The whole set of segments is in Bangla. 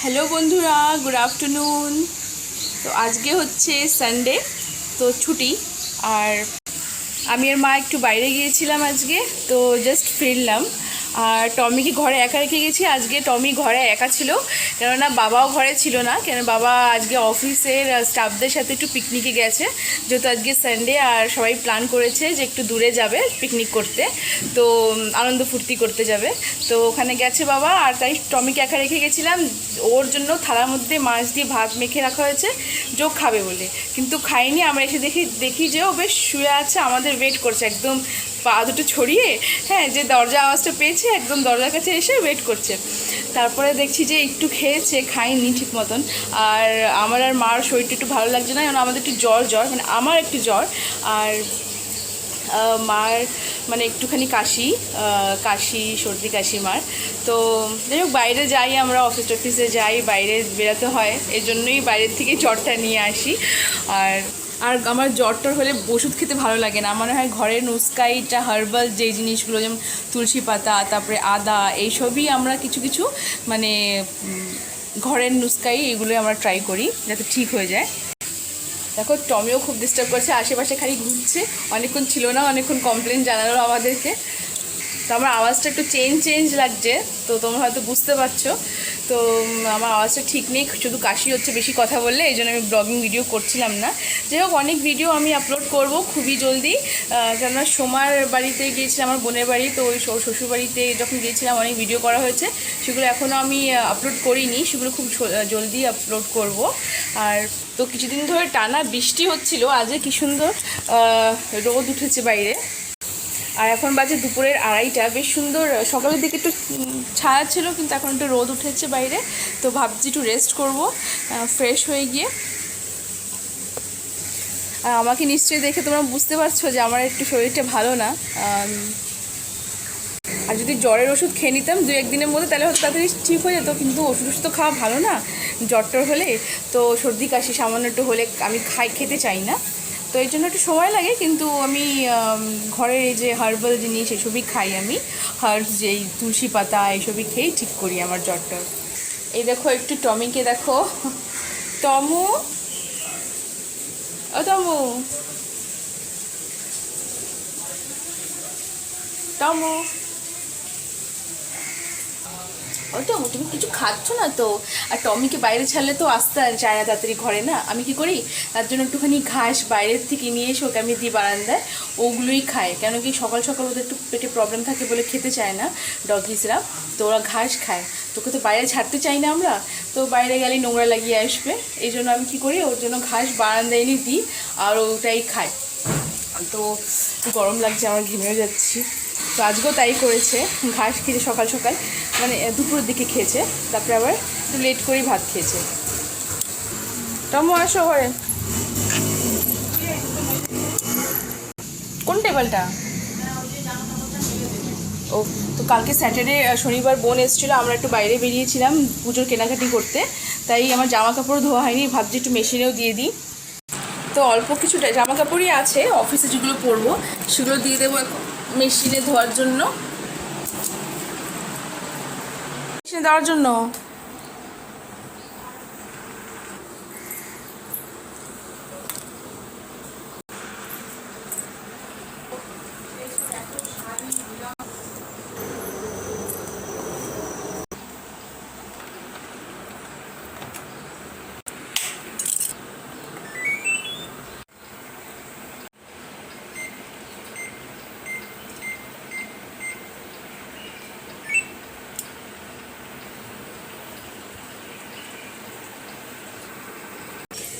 হ্যালো বন্ধুরা, গুড আফটারনুন। তো আজকে হচ্ছে সানডে, তো ছুটি। আর আমি আর মা একটু বাইরে গিয়েছিলাম আজকে, তো জাস্ট ফিরলাম। আর টমিকে ঘরে একা রেখে গেছি। আজকে টমি ঘরে একা ছিল, কেননা বাবাও ঘরে ছিল না। কেন বাবা আজকে অফিসের স্টাফদের সাথে একটু পিকনিকে গেছে, যেহেতু আজকে সানডে। আর সবাই প্ল্যান করেছে যে একটু দূরে যাবে পিকনিক করতে, তো আনন্দ ফুর্তি করতে যাবে। তো ওখানে গেছে বাবা, আর তাই টমিকে একা রেখে গেছিলাম। ওর জন্য থালার মধ্যে মাছ দিয়ে ভাত মেখে রাখা হয়েছে, যে ও খাবে বলে, কিন্তু খাইনি। আমরা এসে দেখি যে ও বেশ শুয়ে আছে, আমাদের ওয়েট করছে একদম পা দুটো ছড়িয়ে। হ্যাঁ, যে দরজা আওয়াজটা পেয়েছে একদম দরজার কাছে এসে ওয়েট করছে। তারপরে দেখছি যে একটু খেয়েছে, খাইনি ঠিক মতন। আর আমার আর মার শরীরটা একটু ভালো লাগছে না, কারণ আমাদের একটু জ্বর মানে আমার একটু জ্বর, আর মার মানে একটুখানি কাশি সর্দি কাশি মার। তো যাই হোক, বাইরে যাই, আমরা অফিসে যাই, বাইরে বেরোতে হয়, এই জন্যই বাইরের থেকে জ্বরটা নিয়ে আসি। আর আমার জ্বরটার হলে ওষুধ খেতে ভালো লাগে না। মনে হয় ঘরের নুস্কাইটা হার্বাল যে জিনিসগুলো, যেমন তুলসী পাতা, তারপরে আদা, এইসবই আমরা কিছু কিছু মানে ঘরের নুস্কাই এগুলো আমরা ট্রাই করি যাতে ঠিক হয়ে যায়। দেখো, টমিও খুব ডিস্টার্ব করছে, আশেপাশে খালি ঘুরছে। অনেকক্ষণ ছিল না, অনেকক্ষণ কমপ্লেন জানালো আমাদেরকে। তো আমার আওয়াজটা একটু চেঞ্জ লাগছে, তো তোমরা হয়তো বুঝতে পারছো। তো আমার আওয়াজটা ঠিক নেই, শুধু কাশি হচ্ছে বেশি কথা বললে, এই জন্য আমি ব্লগিং ভিডিও করছিলাম না। যাই হোক, অনেক ভিডিও আমি আপলোড করব খুবই জলদি, কেননা সোমার বাড়িতে গিয়েছিলাম, আমার বোনের বাড়ি। তো ওই শ্বশুর বাড়িতে যখন গিয়েছিলাম অনেক ভিডিও করা হয়েছে, সেগুলো এখনও আমি আপলোড করিনি, সেগুলো খুব জলদি আপলোড করব। আর তো কিছুদিন ধরে টানা বৃষ্টি হচ্ছিল, আজকে কী সুন্দর রোদ উঠেছে বাইরে। আর এখন বাজে দুপুরের 2:30, বেশ সুন্দর। সকালের দিকে একটু ছায়া ছিল, কিন্তু এখন একটু রোদ উঠেছে বাইরে। তো ভাবছি একটু রেস্ট করব ফ্রেশ হয়ে গিয়ে। আর আমাকে নিশ্চয়ই দেখে তোমরা বুঝতে পারছো যে আমার একটু শরীরটা ভালো না। আর যদি জ্বরের ওষুধ খেয়ে নিতাম 2-1 দিনের মধ্যে, তাহলে হয়তো তাড়াতাড়ি ঠিক হয়ে যেত। কিন্তু ওষুধ তো খাওয়া ভালো না জ্বরটার হলে। তো সর্দি কাশি সামান্য একটু হলে আমি খেতে চাই না, তো এই জন্য একটু সময় লাগে। কিন্তু আমি ঘরের এই যে হার্বাল জিনিস এসবই খাই, আমি হার্বস যেই তুলসী পাতা এইসবই খেয়েই ঠিক করি আমার জ্বরটা। এই দেখো, একটু টমিকে দেখো। টমু, ও টমু, টমু, ও টমু, তুমি কিছু খাচ্ছ না তো? আর টমিকে বাইরে ছাড়লে তো আসতে চায় না তাড়াতাড়ি ঘরে, না? আমি কি করি, তার জন্য একটুখানি ঘাস বাইরের থেকে নিয়ে এসে ওকে আমি দিই বারান্দায়, ওগুলোই খায়। কেন কি, সকাল সকাল ওদের একটু পেটে প্রবলেম থাকে বলে খেতে চায় না ডগিসরা, তো ওরা ঘাস খায়। তোকে তো বাইরে ছাড়তে চাই না আমরা, তো বাইরে গেলে নোংরা লাগিয়ে আসবে। এই জন্য আমি কী করি, ওর জন্য ঘাস বারান্দায় এনে দিই, আর ওটাই খায়। তো গরম লাগছে, আমার ঘেমেও যাচ্ছি। তো আজকেও তাই করেছে, ঘাস খেয়েছে সকাল সকাল, মানে দুপুরের দিকে খেয়েছে, তারপরে আবার একটু লেট করেই ভাত খেয়েছে। টমো, আসো ঘরে। কোন টেবিলটা? ও, তো কালকে স্যাটারডে, শনিবার বোন এসেছিলো, আমরা একটু বাইরে বেরিয়েছিলাম পুজোর কেনাকাটি করতে, তাই আমার জামা কাপড় ধোয়া হয়নি, ভাবছি একটু মেশিনেও দিয়ে দিই। তো অল্প কিছু জামা কাপড়ই আছে, অফিসে যেগুলো পরবো সেগুলো দিয়ে দেবো এখন মেশিনে ধোয়ার জন্য, মেশিনে দেওয়ার জন্য।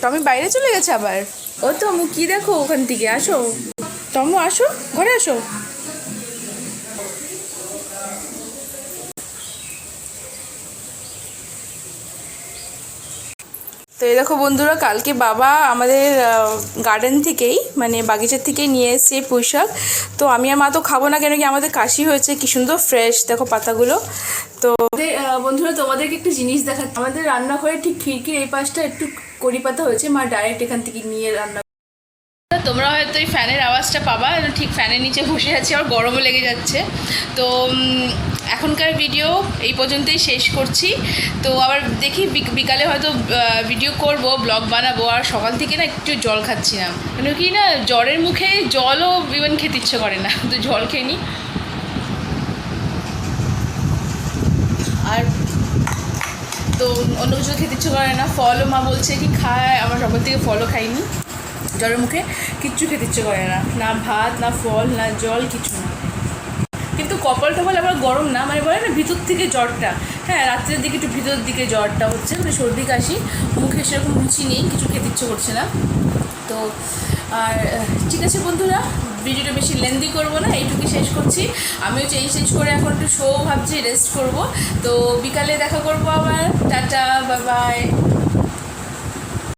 টমি বাইরে চলে গেছে আবার। ও টমু, কি দেখো ওখান থেকে? আসো টমু, আসো ঘরে, আসো। তো এই দেখো বন্ধুরা, কালকে বাবা আমাদের গার্ডেন থেকেই, মানে বাগিচার থেকেই নিয়ে এসেছে পুঁইশাক। তো আমি আর মা তো খাবো না, কেন কি আমাদের কাশি হয়েছে। কি সুন্দর ফ্রেশ দেখো পাতাগুলো। তো বন্ধুরা, তোমাদেরকে একটু জিনিস দেখাচ্ছি। আমাদের রান্নাঘরে ঠিক খিড়কির এই পাশটা একটু কড়ি পাতা হয়েছে, মা ডাইরেক্ট এখান থেকে নিয়ে রান্না। তোমরা হয়তো এই ফ্যানের আওয়াজটা পাবা, ঠিক ফ্যানের নিচে বসে আছি, আর গরমও লেগে যাচ্ছে। তো এখনকার ভিডিও এই পর্যন্তই শেষ করছি। তো আবার দেখি বিকালে হয়তো ভিডিও করব, ব্লগ বানাবো। আর সকাল থেকে না একটু জল খাচ্ছি না, কেন কি না জ্বরের মুখে জলও ইভেন খেতে ইচ্ছে করে না, তো জল খেয়ে নিই। আর তো অন্য কিছু খেতে ইচ্ছে করে না। ফলও মা বলছে কি খায়, আমার সকাল থেকে ফলও খাইনি, জ্বরের মুখে কিচ্ছু খেতে ইচ্ছে করে না, না ভাত না ফল না জল, কিছু না। কিন্তু কপাল টপাল আবার গরম না, মানে বলে না ভিতর থেকে জ্বরটা, হ্যাঁ রাত্রের দিকে একটু ভিতর দিকে জ্বরটা হচ্ছে, মানে সর্দি কাশি, মুখে সেরকম রুচি নেই, কিছু খেতে ইচ্ছে করছে না। তো আর ঠিক আছে বন্ধুরা, ভিডিওটা বেশি লেন্দি করবো না, এইটুকুই শেষ করছি। আমিও চেঞ্জ চেঞ্জ করে এখন একটু শো ভাবছি, রেস্ট করব। তো বিকালে দেখা করবো আবার, টাটা, বাই বাই।